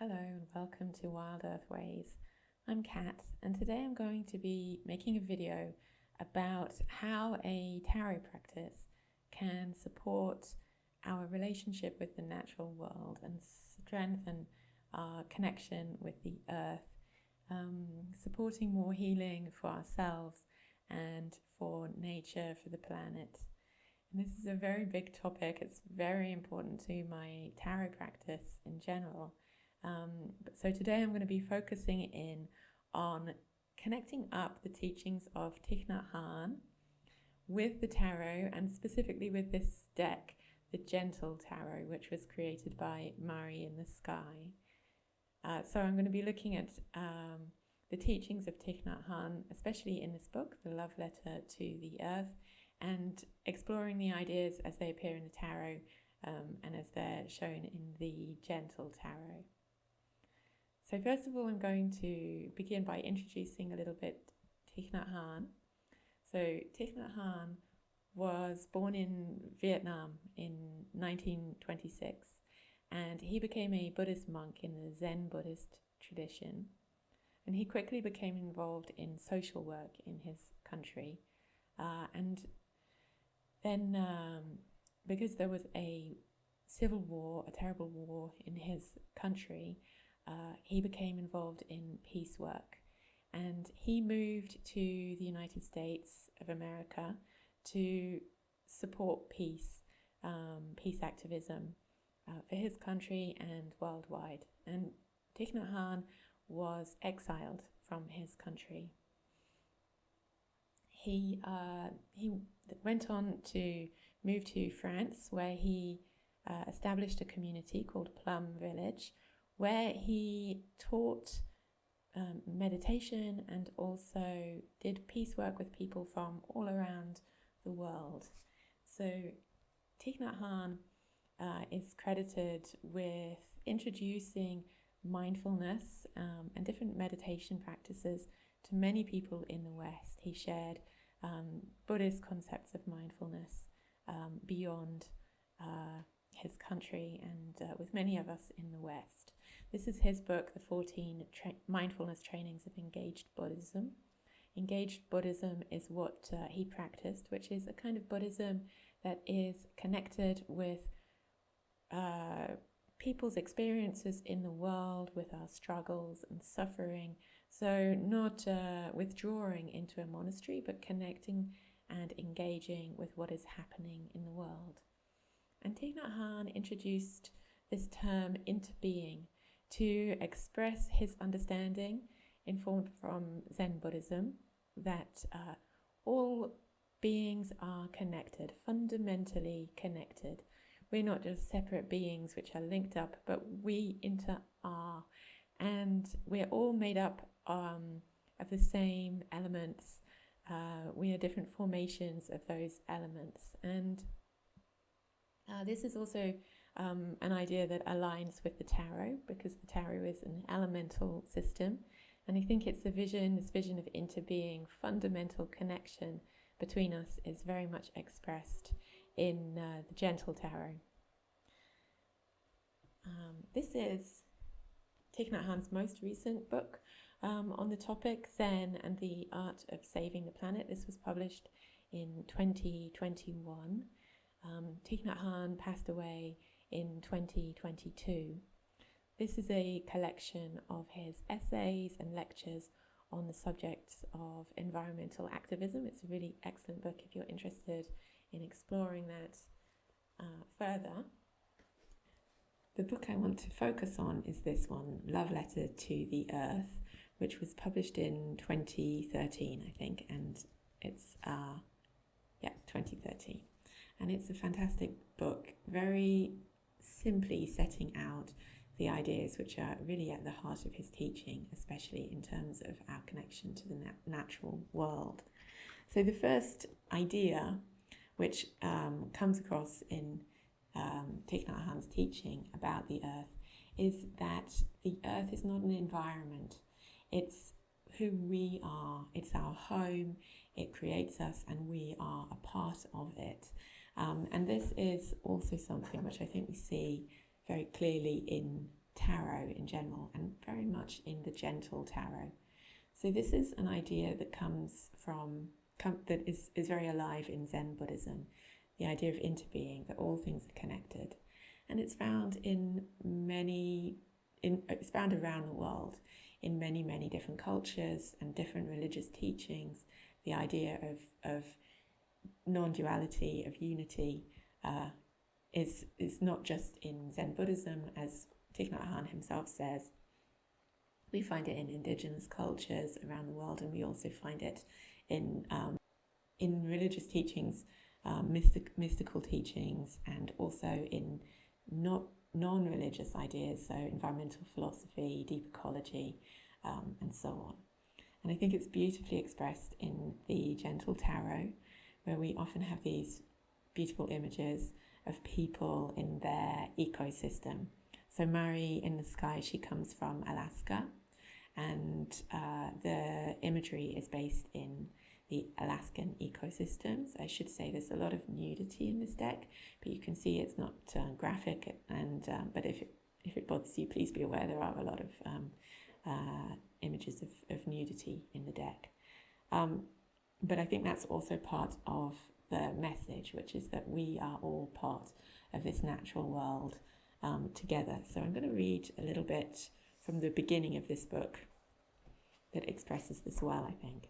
Hello and welcome to Wild Earth Ways. I'm Kat, and today I'm going to be making a video about how a tarot practice can support our relationship with the natural world and strengthen our connection with the earth, supporting more healing for ourselves and for nature, for the planet. And this is a very big topic. It's very important to my tarot practice in general. So today I'm going to be focusing in on connecting up the teachings of Thich Nhat Hanh with the tarot, and specifically with this deck, the Gentle Tarot, which was created by Mari in the Sky. So I'm going to be looking at the teachings of Thich Nhat Hanh, especially in this book, The Love Letter to the Earth, and exploring the ideas as they appear in the tarot and as they're shown in the Gentle Tarot. So first of all, I'm going to begin by introducing a little bit Thich Nhat Hanh. So Thich Nhat Hanh was born in Vietnam in 1926, and he became a Buddhist monk in the Zen Buddhist tradition. And he quickly became involved in social work in his country. And then because there was a civil war, a terrible war in his country, he became involved in peace work, and he moved to the United States of America to support peace activism for his country and worldwide. And Thich Nhat Hanh was exiled from his country. He went on to move to France, where he established a community called Plum Village, where he taught meditation and also did peace work with people from all around the world. So Thich Nhat Hanh is credited with introducing mindfulness and different meditation practices to many people in the West. He shared Buddhist concepts of mindfulness beyond his country and with many of us in the West. This is his book, The 14 Mindfulness Trainings of Engaged Buddhism. Engaged Buddhism is what he practiced, which is a kind of Buddhism that is connected with people's experiences in the world, with our struggles and suffering. So not withdrawing into a monastery, but connecting and engaging with what is happening in the world. And Thich Nhat Hanh introduced this term interbeing to express his understanding, informed from Zen Buddhism, that all beings are connected, fundamentally connected. We're not just separate beings which are linked up, but we are. And we're all made up of the same elements. We are different formations of those elements. And this is also an idea that aligns with the tarot, because the tarot is an elemental system. And I think it's this vision of interbeing, fundamental connection between us is very much expressed in the Gentle Tarot. This is Thich Nhat Hanh's most recent book on the topic, Zen and the Art of Saving the Planet. This was published in 2021. Thich Nhat Hanh passed away in 2022. This is a collection of his essays and lectures on the subjects of environmental activism. It's a really excellent book if you're interested in exploring that further. The book I want to focus on is this one, Love Letter to the Earth, which was published in 2013, I think, and it's 2013. And it's a fantastic book, very simply setting out the ideas which are really at the heart of his teaching, especially in terms of our connection to the natural world. So the first idea which comes across in Thich Nhat Hanh's teaching about the earth is that the earth is not an environment. It's who we are. It's our home. It creates us and we are a part of it. And this is also something which I think we see very clearly in tarot in general, and very much in the gentle tarot. So this is an idea that that is very alive in Zen Buddhism, the idea of interbeing, that all things are connected. And it's found it's found around the world in many, many different cultures and different religious teachings. The idea of non-duality, of unity, is not just in Zen Buddhism, as Thich Nhat Hanh himself says. We find it in indigenous cultures around the world, and we also find it in religious teachings, mystical teachings, and also in non-religious ideas, so environmental philosophy, deep ecology, and so on. And I think it's beautifully expressed in the gentle tarot, where we often have these beautiful images of people in their ecosystem. So Mari in the sky, she comes from Alaska, and the imagery is based in the Alaskan ecosystems. I should say there's a lot of nudity in this deck, but you can see it's not graphic. And but if it bothers you, please be aware there are a lot of images of nudity in the deck. But I think that's also part of the message, which is that we are all part of this natural world together. So I'm going to read a little bit from the beginning of this book that expresses this well, I think.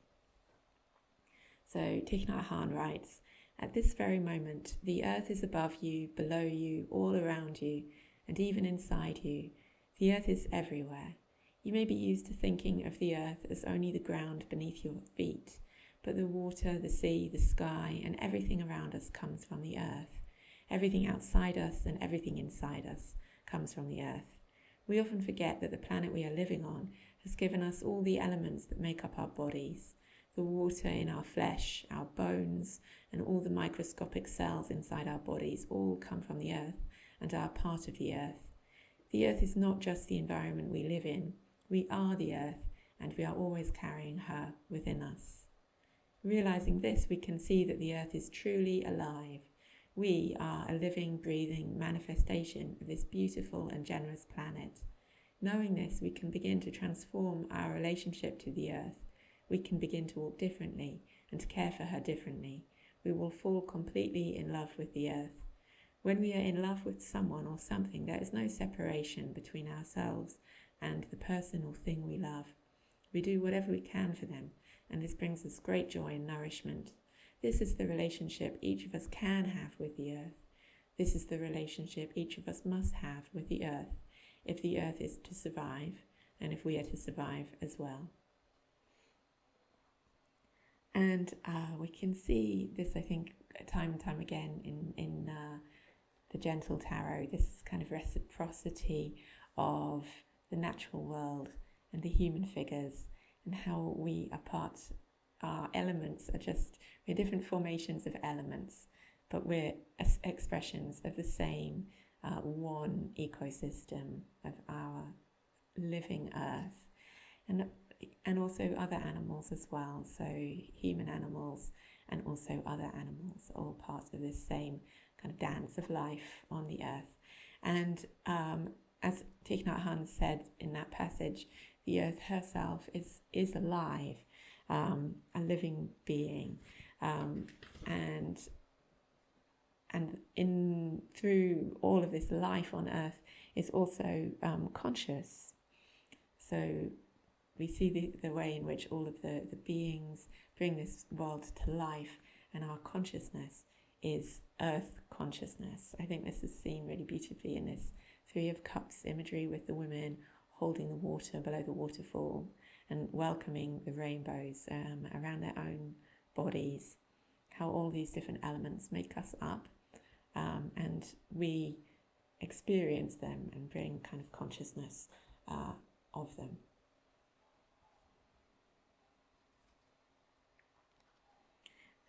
So Thich Nhat Hanh writes, "At this very moment, the earth is above you, below you, all around you, and even inside you. The earth is everywhere. You may be used to thinking of the earth as only the ground beneath your feet, but the water, the sea, the sky, and everything around us comes from the earth. Everything outside us and everything inside us comes from the earth. We often forget that the planet we are living on has given us all the elements that make up our bodies. The water in our flesh, our bones, and all the microscopic cells inside our bodies all come from the earth and are part of the earth. The earth is not just the environment we live in. We are the earth, and we are always carrying her within us. Realizing this, we can see that the earth is truly alive. We are a living, breathing manifestation of this beautiful and generous planet. Knowing this, we can begin to transform our relationship to the earth. We can begin to walk differently and to care for her differently. We will fall completely in love with the earth. When we are in love with someone or something, there is no separation between ourselves and the person or thing we love. We do whatever we can for them, and this brings us great joy and nourishment. This is the relationship each of us can have with the earth. This is the relationship each of us must have with the earth, if the earth is to survive, and if we are to survive as well." And we can see this, I think, time and time again in the gentle tarot, this kind of reciprocity of the natural world and the human figures, and how we are our elements are we're different formations of elements, but we're expressions of the same one ecosystem of our living earth, and also other animals as well. So human animals and also other animals, all part of this same kind of dance of life on the earth. And as Thich Nhat Hanh said in that passage, the earth herself is alive, a living being, and through all of this life on earth is also conscious. So we see the way in which all of the beings bring this world to life, and our consciousness is earth consciousness. I think this is seen really beautifully in this Three of Cups imagery, with the women holding the water below the waterfall and welcoming the rainbows around their own bodies, how all these different elements make us up, and we experience them and bring kind of consciousness of them.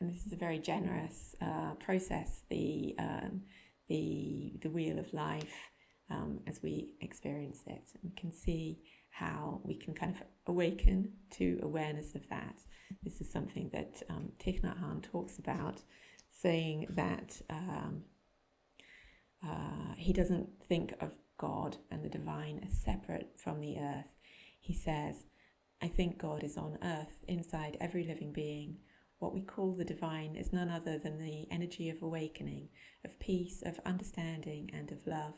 And this is a very generous process, the wheel of life, as we experience it. We can see how we can kind of awaken to awareness of that. This is something that Thich Nhat Hanh talks about, saying that he doesn't think of God God and the divine as separate from the earth. He says, I think God is on earth, inside every living being. What we call the divine is none other than the energy of awakening, of peace, of understanding, and of love,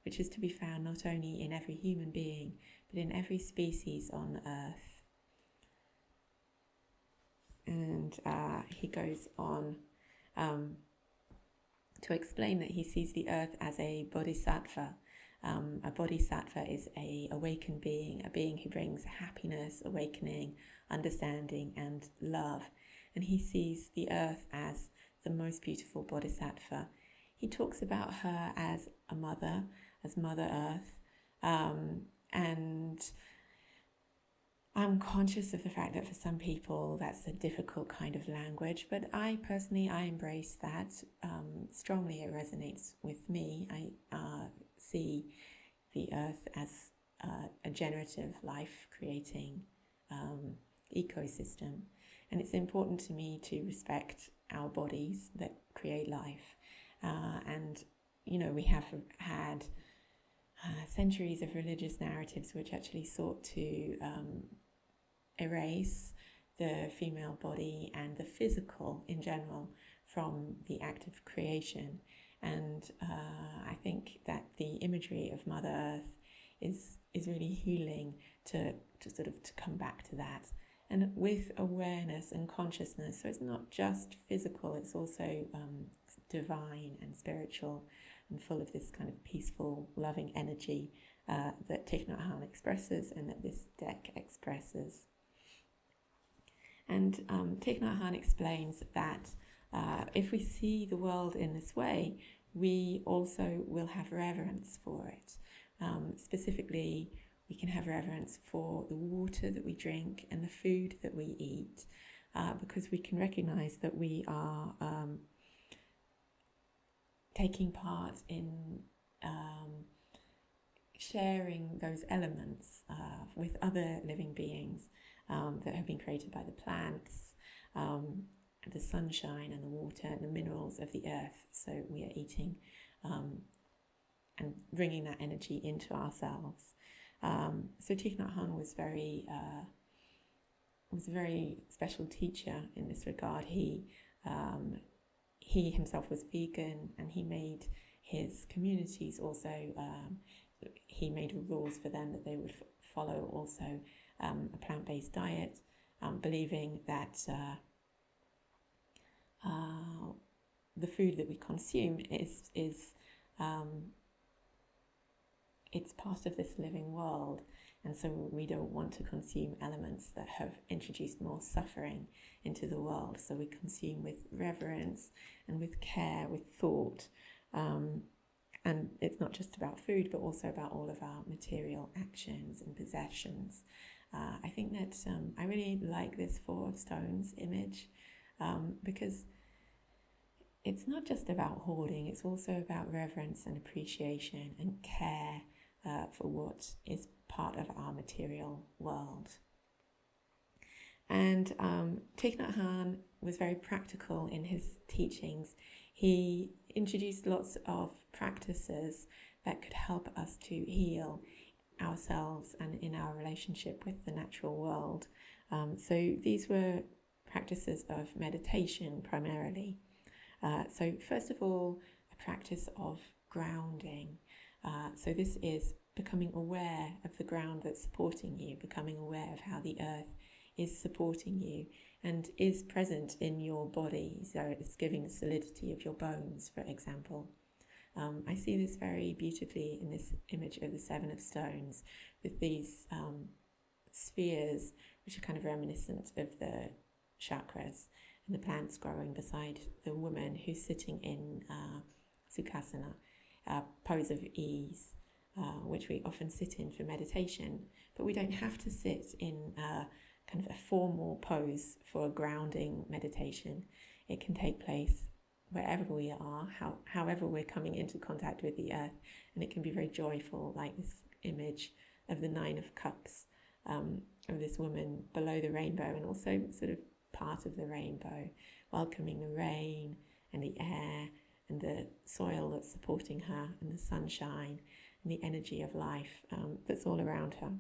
which is to be found not only in every human being, but in every species on earth. And he goes on to explain that he sees the earth as a bodhisattva. A bodhisattva is a awakened being, a being who brings happiness, awakening, understanding, and love. And he sees the earth as the most beautiful bodhisattva. He talks about her as a mother, as Mother Earth, and I'm conscious of the fact that for some people that's a difficult kind of language, but I embrace that strongly. It resonates with me. I see the earth as a generative, life-creating ecosystem, and it's important to me to respect our bodies that create life. And we have had centuries of religious narratives which actually sought to erase the female body and the physical in general from the act of creation. And I think that the imagery of Mother Earth is really healing to come back to that, and with awareness and consciousness. So it's not just physical, it's also divine and spiritual, and full of this kind of peaceful, loving energy that Thich Nhat Hanh expresses and that this deck expresses. And Thich Nhat Hanh explains that if we see the world in this way, we also will have reverence for it. Specifically, we can have reverence for the water that we drink and the food that we eat, because we can recognize that we are taking part in sharing those elements with other living beings that have been created by the plants, the sunshine and the water and the minerals of the earth. So we are eating and bringing that energy into ourselves. So Thich Nhat Hanh was a very special teacher in this regard. He himself was vegan, and he made his communities also, he made rules for them that they would follow also a plant-based diet, believing that the food that we consume is it's part of this living world, and so we don't want to consume elements that have introduced more suffering into the world. So we consume with reverence and with care, with thought, and it's not just about food, but also about all of our material actions and possessions. I think that I really like this Four of Stones image, because it's not just about hoarding, it's also about reverence and appreciation and care for what is part of our material world. And Thich Nhat Hanh was very practical in his teachings. He introduced lots of practices that could help us to heal ourselves and in our relationship with the natural world. So these were practices of meditation primarily. So first of all, a practice of grounding. So this is becoming aware of the ground that's supporting you, becoming aware of how the earth is supporting you and is present in your body. So it's giving the solidity of your bones, for example. I see this very beautifully in this image of the Seven of Stones, with these spheres which are kind of reminiscent of the chakras, and the plants growing beside the woman who's sitting in Sukhasana, pose of ease, which we often sit in for meditation. But we don't have to sit in kind of a formal pose for a grounding meditation. It can take place wherever we are, however we're coming into contact with the earth, and it can be very joyful, like this image of the Nine of Cups, of this woman below the rainbow and also sort of part of the rainbow, welcoming the rain and the air and the soil that's supporting her and the sunshine, and the energy of life that's all around her.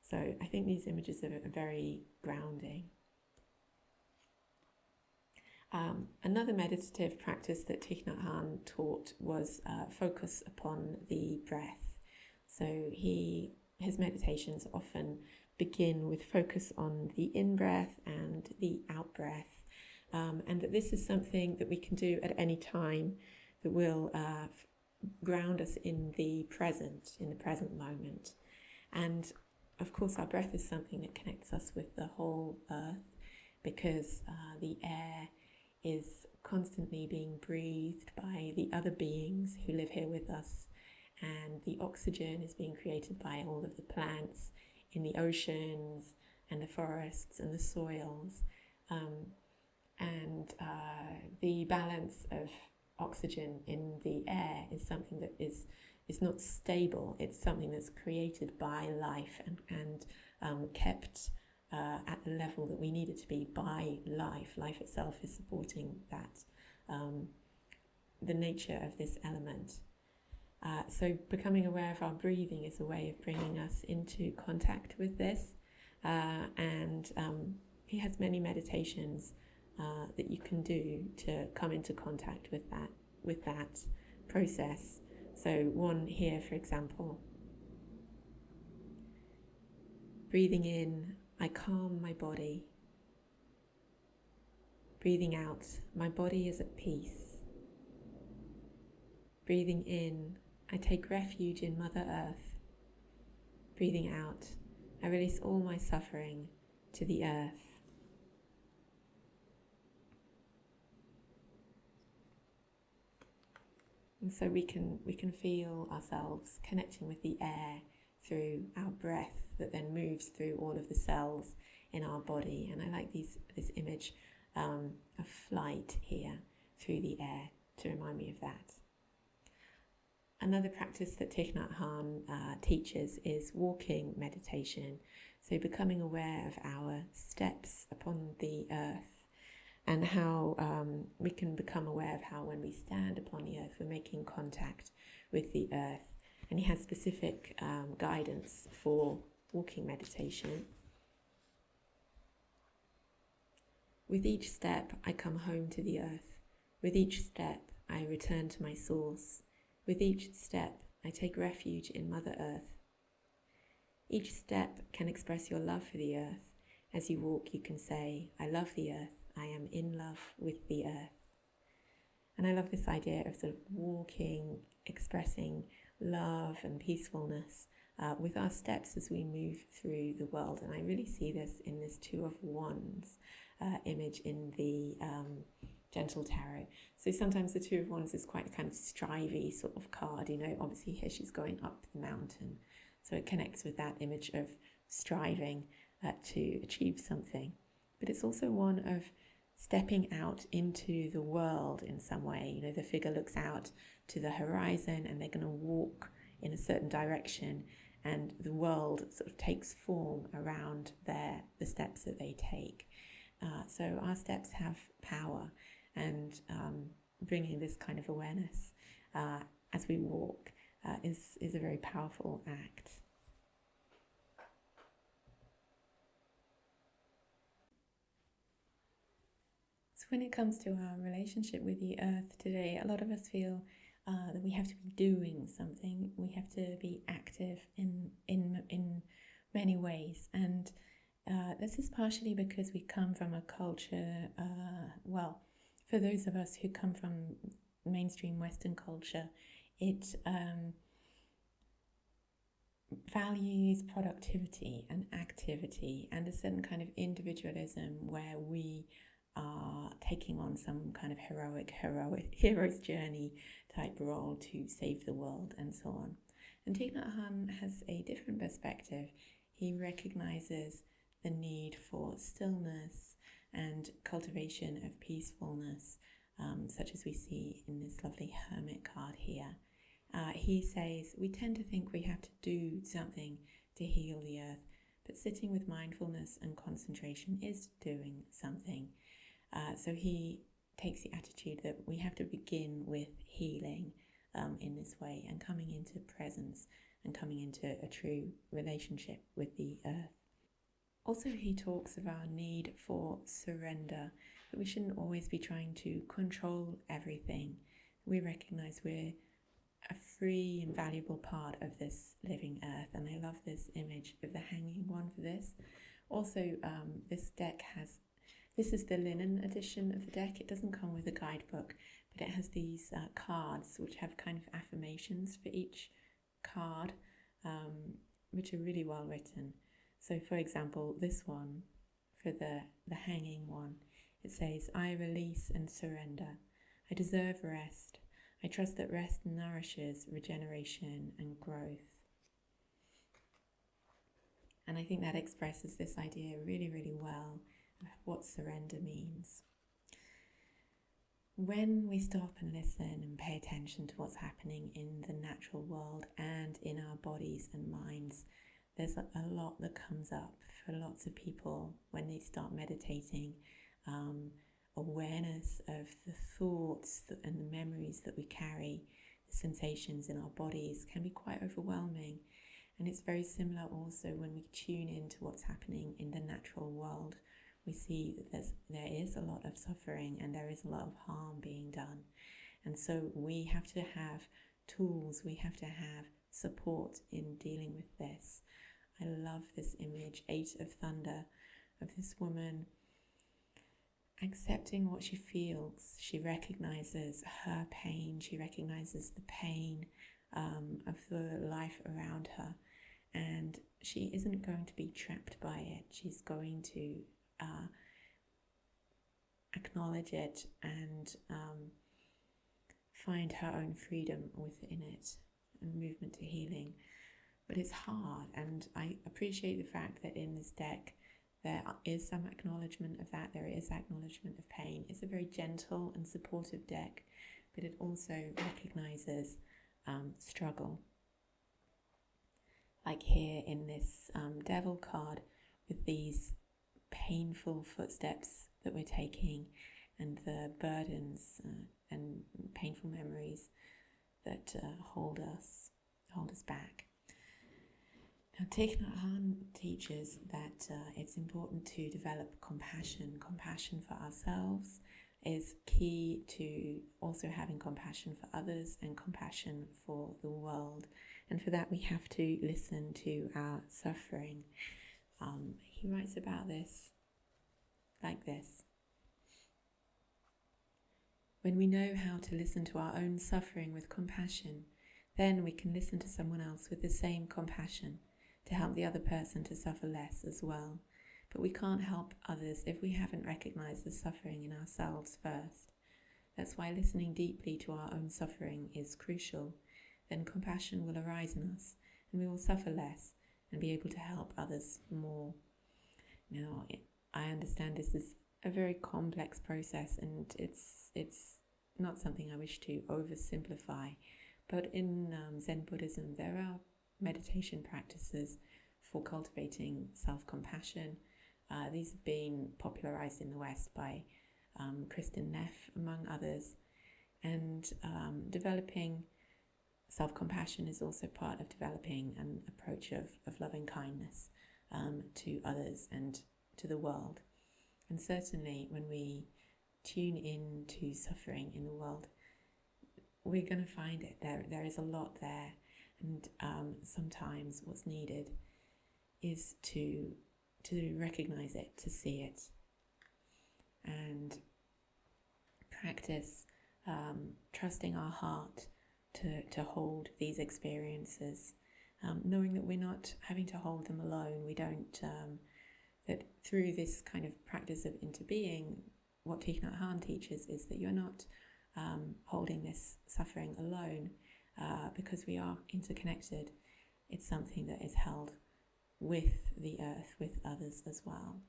So I think these images are very grounding. Another meditative practice that Thich Nhat Hanh taught was focus upon the breath. So his meditations often begin with focus on the in-breath and the out-breath, and that this is something that we can do at any time that will ground us in the present moment. And of course our breath is something that connects us with the whole earth, because the air is constantly being breathed by the other beings who live here with us, and the oxygen is being created by all of the plants in the oceans and the forests and the soils, and the balance of oxygen in the air is something that is not stable. It's something that's created by life and kept at the level that we need it to be by life. Life itself is supporting that, the nature of this element. So becoming aware of our breathing is a way of bringing us into contact with this, and he has many meditations that you can do to come into contact with that process. So one here, for example, breathing in, I calm my body. Breathing out, my body is at peace. Breathing in, I take refuge in Mother Earth. Breathing out, I release all my suffering to the earth. And so we can feel ourselves connecting with the air through our breath that then moves through all of the cells in our body. And I like this image of flight here through the air to remind me of that. Another practice that Thich Nhat Hanh teaches is walking meditation. So becoming aware of our steps upon the earth, and how we can become aware of how when we stand upon the earth, we're making contact with the earth. And he has specific guidance for walking meditation. With each step, I come home to the earth. With each step, I return to my source. With each step, I take refuge in Mother Earth. Each step can express your love for the earth. As you walk, you can say, I love the earth. I am in love with the earth. And I love this idea of sort of walking, expressing love and peacefulness with our steps as we move through the world. And I really see this in this Two of Wands image in the Gentle Tarot. So sometimes the Two of Wands is quite a kind of strivey sort of card, you know. Obviously here she's going up the mountain, so it connects with that image of striving to achieve something. But it's also one of stepping out into the world in some way. You know, the figure looks out to the horizon and they're going to walk in a certain direction, and the world sort of takes form around the steps that they take. So our steps have power, and bringing this kind of awareness as we walk is a very powerful act. So when it comes to our relationship with the earth today, a lot of us feel that we have to be doing something. We have to be active in many ways, and this is partially because we come from a culture, for those of us who come from mainstream Western culture, it values productivity and activity and a certain kind of individualism where we are taking on some kind of hero's journey type role to save the world and so on. And Thich Nhat Hanh has a different perspective. He recognizes the need for stillness and cultivation of peacefulness, such as we see in this lovely hermit card here. He says we tend to think we have to do something to heal the earth, but sitting with mindfulness and concentration is doing something. So he takes the attitude that we have to begin with healing in this way, and coming into presence and coming into a true relationship with the earth. Also, he talks of our need for surrender, that we shouldn't always be trying to control everything. We recognize we're a free and valuable part of this living earth, and I love this image of the hanging one for this. Also, this deck this is the linen edition of the deck. It doesn't come with a guidebook, but it has these cards which have kind of affirmations for each card, which are really well written. So, for example, this one, for the hanging one, it says, "I release and surrender. I deserve rest. I trust that rest nourishes regeneration and growth." And I think that expresses this idea really, really well of what surrender means. When we stop and listen and pay attention to what's happening in the natural world and in our bodies and minds, there's a lot that comes up for lots of people when they start meditating. Awareness of the thoughts and the memories that we carry, the sensations in our bodies can be quite overwhelming. And it's very similar also when we tune into what's happening in the natural world. We see that there is a lot of suffering and there is a lot of harm being done. And so we have to have tools, we have to have support in dealing with this. I love this image, 8 of Thunder, of this woman accepting what she feels. She recognizes her pain, she recognizes the pain of the life around her, and she isn't going to be trapped by it. She's going to acknowledge it and find her own freedom within it and movement to healing. But it's hard, and I appreciate the fact that in this deck there is some acknowledgement of that, there is acknowledgement of pain. It's a very gentle and supportive deck, but it also recognizes struggle. Like here in this Devil card, with these painful footsteps that we're taking and the burdens and painful memories that hold us back. Now, Thich Nhat Hanh teaches that it's important to develop compassion. Compassion for ourselves is key to also having compassion for others and compassion for the world. And for that, we have to listen to our suffering. He writes about this like this: "When we know how to listen to our own suffering with compassion, then we can listen to someone else with the same compassion, to help the other person to suffer less as well. But we can't help others if we haven't recognized the suffering in ourselves first. That's why listening deeply to our own suffering is crucial. Then compassion will arise in us, and we will suffer less and be able to help others more." Now, I understand this is a very complex process, and it's not something I wish to oversimplify. But in Zen Buddhism, there are meditation practices for cultivating self-compassion. These have been popularized in the West by Kristin Neff, among others. And developing self-compassion is also part of developing an approach of loving kindness to others and to the world. And certainly when we tune in to suffering in the world, we're going to find it. There is a lot there. And sometimes what's needed is to recognize it, to see it, and practice trusting our heart to hold these experiences, knowing that we're not having to hold them alone. We don't, that through this kind of practice of interbeing, what Thich Nhat Hanh teaches is that you're not holding this suffering alone, because we are interconnected. It's something that is held with the earth, with others as well.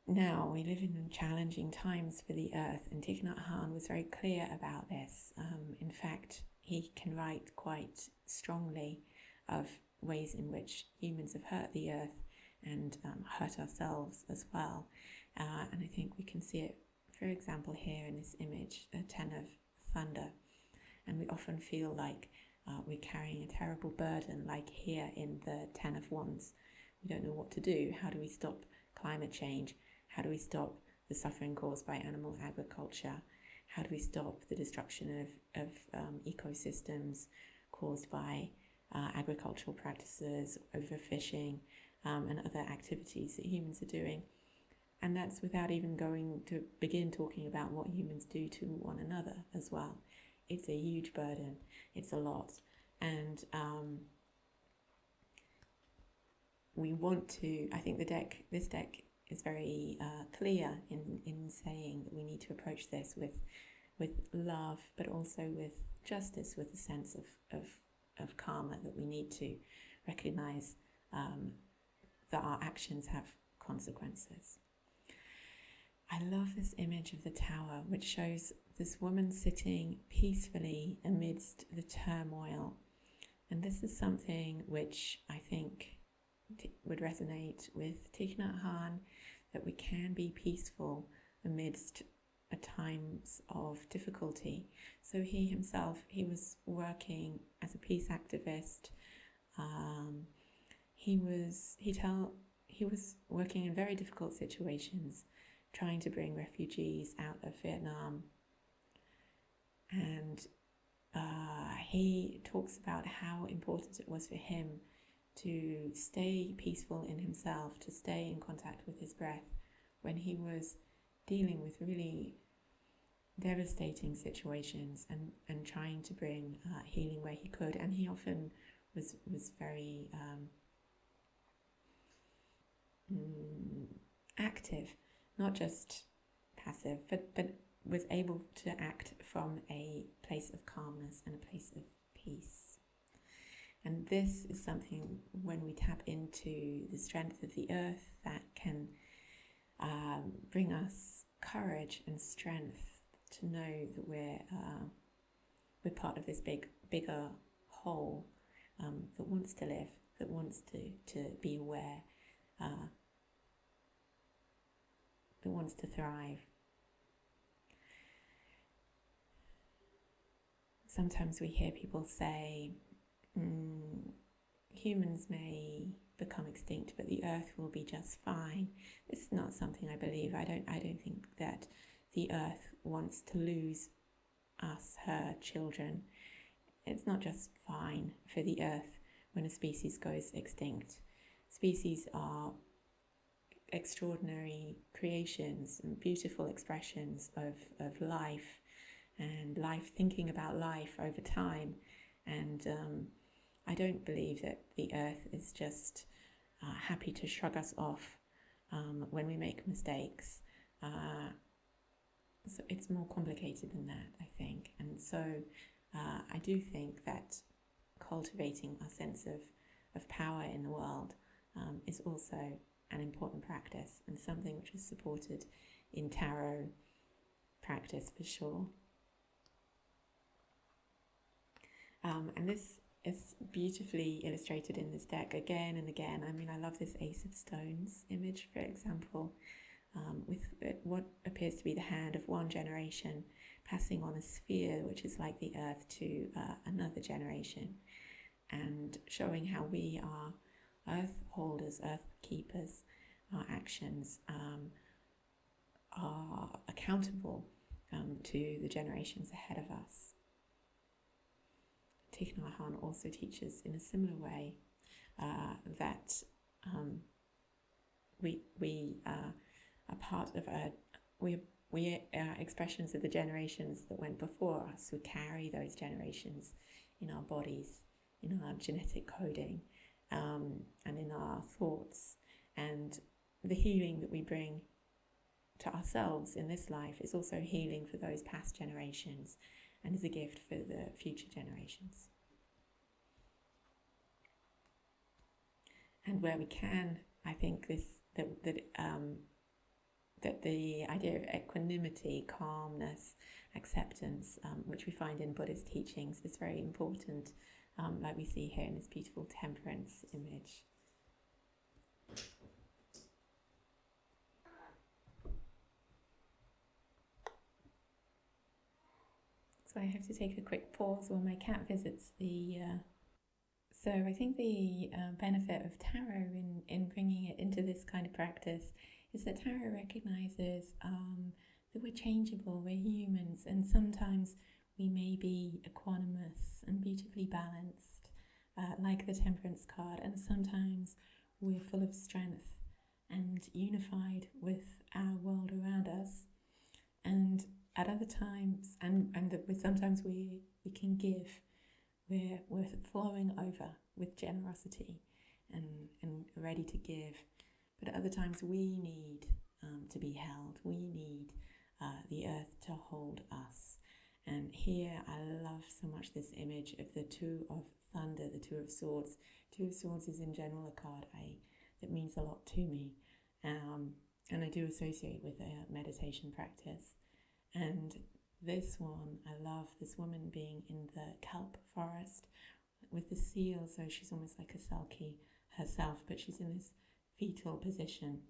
Now, we live in challenging times for the earth, and Thich Nhat Hanh was very clear about this. In fact, he can write quite strongly of ways in which humans have hurt the earth and hurt ourselves as well. And I think we can see it, for example, here in this image, the 10 of Thunder. and we often feel like we're carrying a terrible burden, like here in the Ten of Wands. We don't know what to do. How do we stop climate change? How do we stop the suffering caused by animal agriculture? How do we stop the destruction of ecosystems caused by agricultural practices, overfishing, and other activities that humans are doing? And that's without even going to begin talking about what humans do to one another as well. It's a huge burden. It's a lot. And we want to, I think this deck is very clear in saying that we need to approach this with love, but also with justice, with a sense of karma, that we need to recognize that our actions have consequences. I love this image of the tower, which shows this woman sitting peacefully amidst the turmoil. And this is something which I think would resonate with Thich Nhat Hanh, that we can be peaceful amidst times of difficulty. So he himself, he was working as a peace activist. He was working in very difficult situations, trying to bring refugees out of Vietnam. And he talks about how important it was for him to stay peaceful in himself, to stay in contact with his breath when he was dealing with really devastating situations and trying to bring healing where he could. And he often was very active, not just passive, but was able to act from a place of calmness and a place of peace. And this is something, when we tap into the strength of the earth, that can bring us courage and strength to know that we're part of this bigger whole that wants to live, that wants to be aware, that wants to thrive. Sometimes we hear people say, humans may become extinct, but the earth will be just fine. This is not something I believe. I don't think that the earth wants to lose us, her children. It's not just fine for the earth when a species goes extinct. Species are extraordinary creations and beautiful expressions of life, and life thinking about life over time. And I don't believe that the earth is just happy to shrug us off when we make mistakes. So it's more complicated than that, I think. And so I do think that cultivating our sense of power in the world is also an important practice, and something which is supported in tarot practice for sure. And this is beautifully illustrated in this deck again and again. I mean, I love this Ace of Stones image, for example, with what appears to be the hand of one generation passing on a sphere which is like the earth to another generation, and showing how we are earth holders, earth keepers. Our actions are accountable to the generations ahead of us. Thich Nhat Hanh also teaches in a similar way that we are part of we are expressions of the generations that went before us. We carry those generations in our bodies, in our genetic coding, and in our thoughts. And the healing that we bring to ourselves in this life is also healing for those past generations, and is a gift for the future generations. And where we can, I think that the idea of equanimity, calmness, acceptance, which we find in Buddhist teachings, is very important, like we see here in this beautiful temperance image. So I have to take a quick pause while my cat visits the. So I think the benefit of tarot in bringing it into this kind of practice is that tarot recognizes that we're changeable, we're humans, and sometimes we may be equanimous and beautifully balanced, like the Temperance card, and sometimes we're full of strength and unified with our world around us. And at other times, and sometimes we can give, we're flowing over with generosity and ready to give. But at other times we need to be held. We need the earth to hold us. And here I love so much this image of the Two of Thunder, the Two of Swords. Two of Swords is in general a card that means a lot to me. And I do associate with a meditation practice. And this one, I love this woman being in the kelp forest with the seal, so she's almost like a selkie herself, but she's in this fetal position.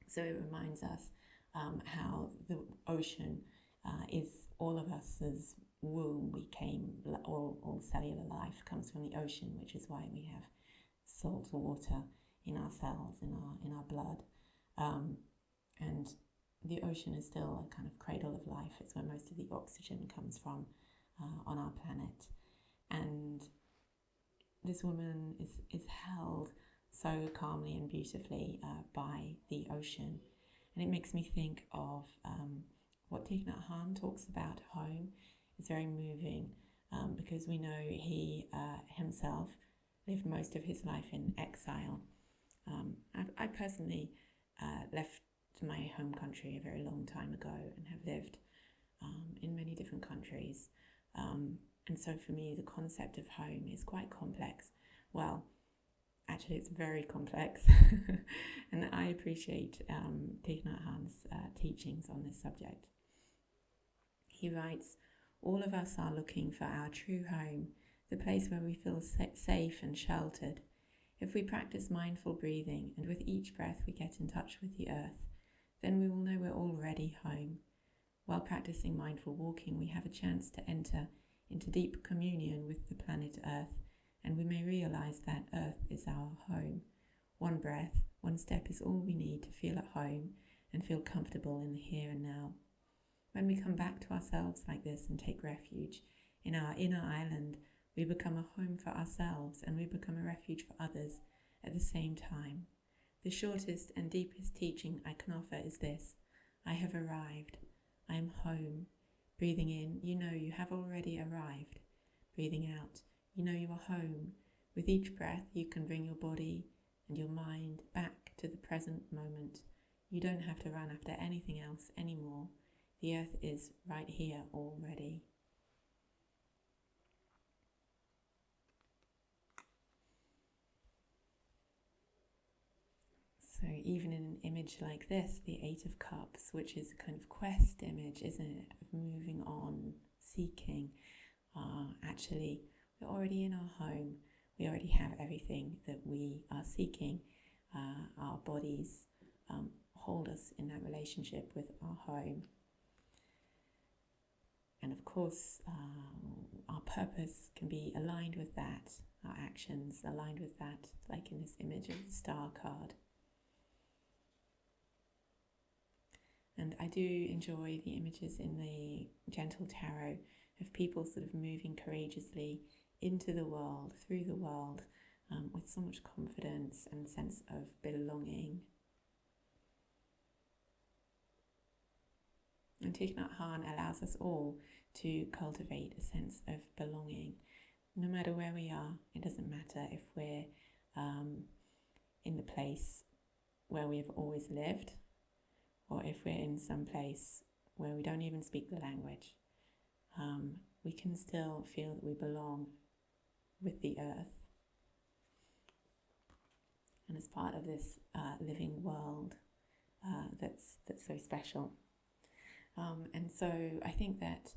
So it reminds us how the ocean is all of us as womb. We came, all cellular life comes from the ocean, which is why we have salt water in our cells, in our blood. And the ocean is still a kind of cradle of life. It's where most of the oxygen comes from on our planet. And this woman is held so calmly and beautifully by the ocean. And it makes me think of what Thich Nhat Hanh talks about home. It's very moving because we know he himself lived most of his life in exile. I personally left my home country a very long time ago and have lived in many different countries. And so for me, the concept of home is quite complex. Well, actually, it's very complex. And I appreciate Thich Nhat Hanh's teachings on this subject. He writes, "All of us are looking for our true home, the place where we feel safe and sheltered. If we practice mindful breathing and with each breath we get in touch with the earth, then we will know we're already home. While practicing mindful walking, we have a chance to enter into deep communion with the planet Earth, and we may realize that Earth is our home. One breath, one step is all we need to feel at home and feel comfortable in the here and now. When we come back to ourselves like this and take refuge in our inner island, we become a home for ourselves and we become a refuge for others at the same time. The shortest and deepest teaching I can offer is this: I have arrived. I am home. Breathing in, you know you have already arrived. Breathing out, you know you are home. With each breath, you can bring your body and your mind back to the present moment. You don't have to run after anything else anymore. The earth is right here already." So even in an image like this, the Eight of Cups, which is a kind of quest image, isn't it, of moving on, seeking, actually we're already in our home. We already have everything that we are seeking. Our bodies hold us in that relationship with our home. And of course, our purpose can be aligned with that, our actions aligned with that, like in this image of the Star card. And I do enjoy the images in the Gentle Tarot of people sort of moving courageously into the world, through the world, with so much confidence and sense of belonging. And Thich Nhat Hanh allows us all to cultivate a sense of belonging. No matter where we are, it doesn't matter if we're in the place where we've always lived, or if we're in some place where we don't even speak the language. We can still feel that we belong with the earth and as part of this living world that's so special. And so I think that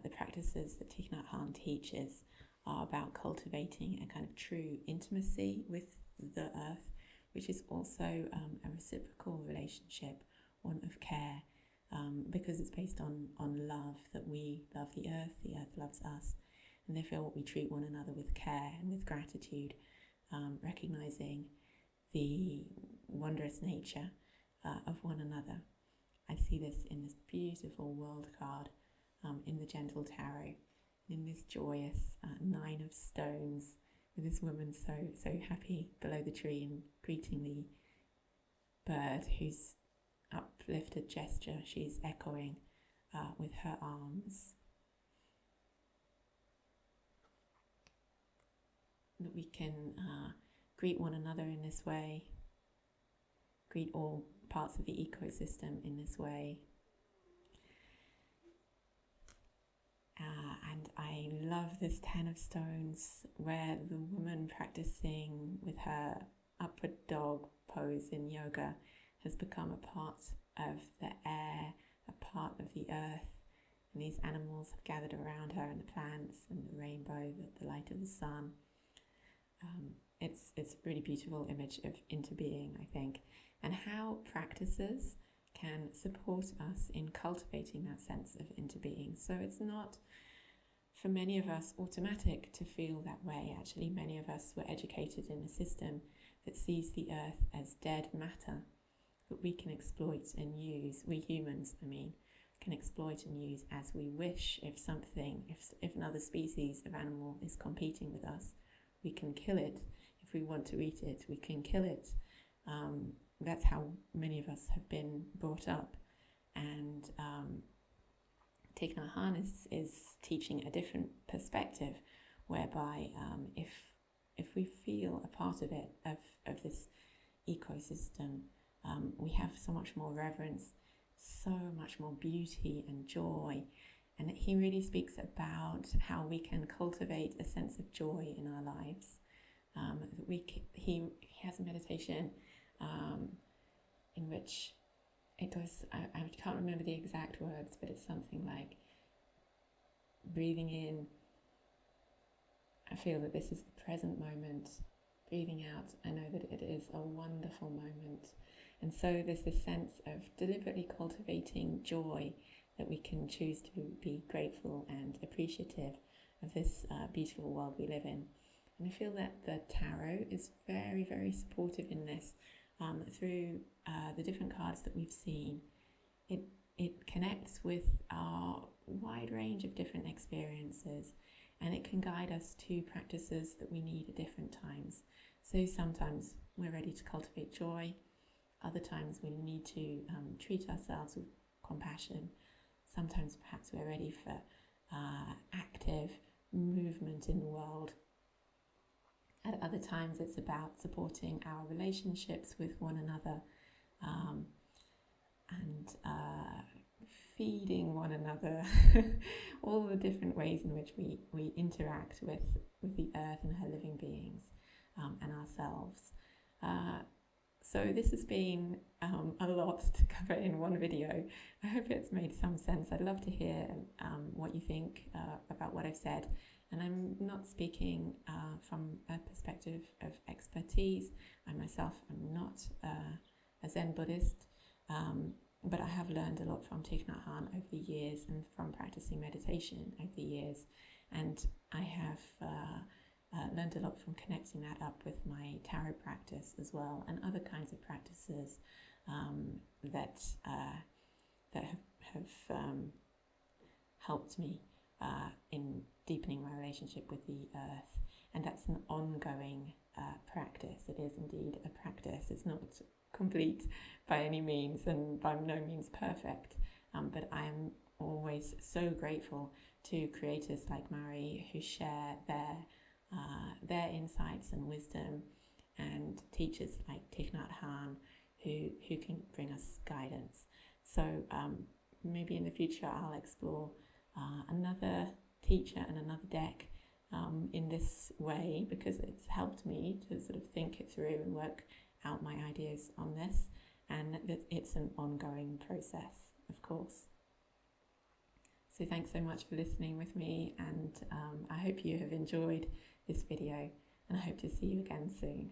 the practices that Thich Nhat Hanh teaches are about cultivating a kind of true intimacy with the earth, which is also a reciprocal relationship, one of care. because it's based on love, that we love the earth loves us, and therefore we treat one another with care and with gratitude, recognizing the wondrous nature of one another. I see this in this beautiful world card in the Gentle Tarot, in this joyous Nine of Stones, with this woman so happy below the tree and greeting the bird whose uplifted gesture she's echoing with her arms. That we can greet one another in this way, greet all parts of the ecosystem in this way. And I love this Ten of Stones, where the woman practicing with her upward dog pose in yoga has become a part of the air, a part of the earth, and these animals have gathered around her, and the plants and the rainbow, the light of the sun. It's a really beautiful image of interbeing, I think, and how practices can support us in cultivating that sense of interbeing. So it's not, for many of us, automatic to feel that way. Actually, many of us were educated in a system that sees the earth as dead matter that we can exploit and use, we humans, can exploit and use as we wish. If another species of animal is competing with us, we can kill it. If we want to eat it, we can kill it. That's how many of us have been brought up. And Thich Nhat Hanh is teaching a different perspective, whereby if we feel a part of it, of this ecosystem, we have so much more reverence, so much more beauty and joy. And he really speaks about how we can cultivate a sense of joy in our lives. He has a meditation in which it goes, I can't remember the exact words, but it's something like, breathing in, I feel that this is the present moment. Breathing out, I know that it is a wonderful moment. And so there's this sense of deliberately cultivating joy, that we can choose to be grateful and appreciative of this beautiful world we live in. And I feel that the tarot is very, very supportive in this. Through the different cards that we've seen, it connects with our wide range of different experiences, and it can guide us to practices that we need at different times. So sometimes we're ready to cultivate joy, other times we need to treat ourselves with compassion. Sometimes perhaps we're ready for active movement in the world. At other times it's about supporting our relationships with one another, and feeding one another, all the different ways in which we interact with the earth and her living beings, and ourselves. So this has been a lot to cover in one video. I hope it's made some sense. I'd love to hear what you think about what I've said. And I'm not speaking from a perspective of expertise. I myself am not a Zen Buddhist, but I have learned a lot from Thich Nhat Hanh over the years, and from practicing meditation over the years. And I have learned a lot from connecting that up with my tarot practice as well, and other kinds of practices that have helped me in deepening my relationship with the earth. And that's an ongoing practice. It is indeed a practice. It's not complete by any means, and by no means perfect, but I am always so grateful to creators like Mari who share their insights and wisdom, and teachers like Thich Nhat Hanh who can bring us guidance. So maybe in the future I'll explore another teacher and another deck in this way, because it's helped me to sort of think it through and work out my ideas on this, and it's an ongoing process, of course. So thanks so much for listening with me, and I hope you have enjoyed this video, and I hope to see you again soon.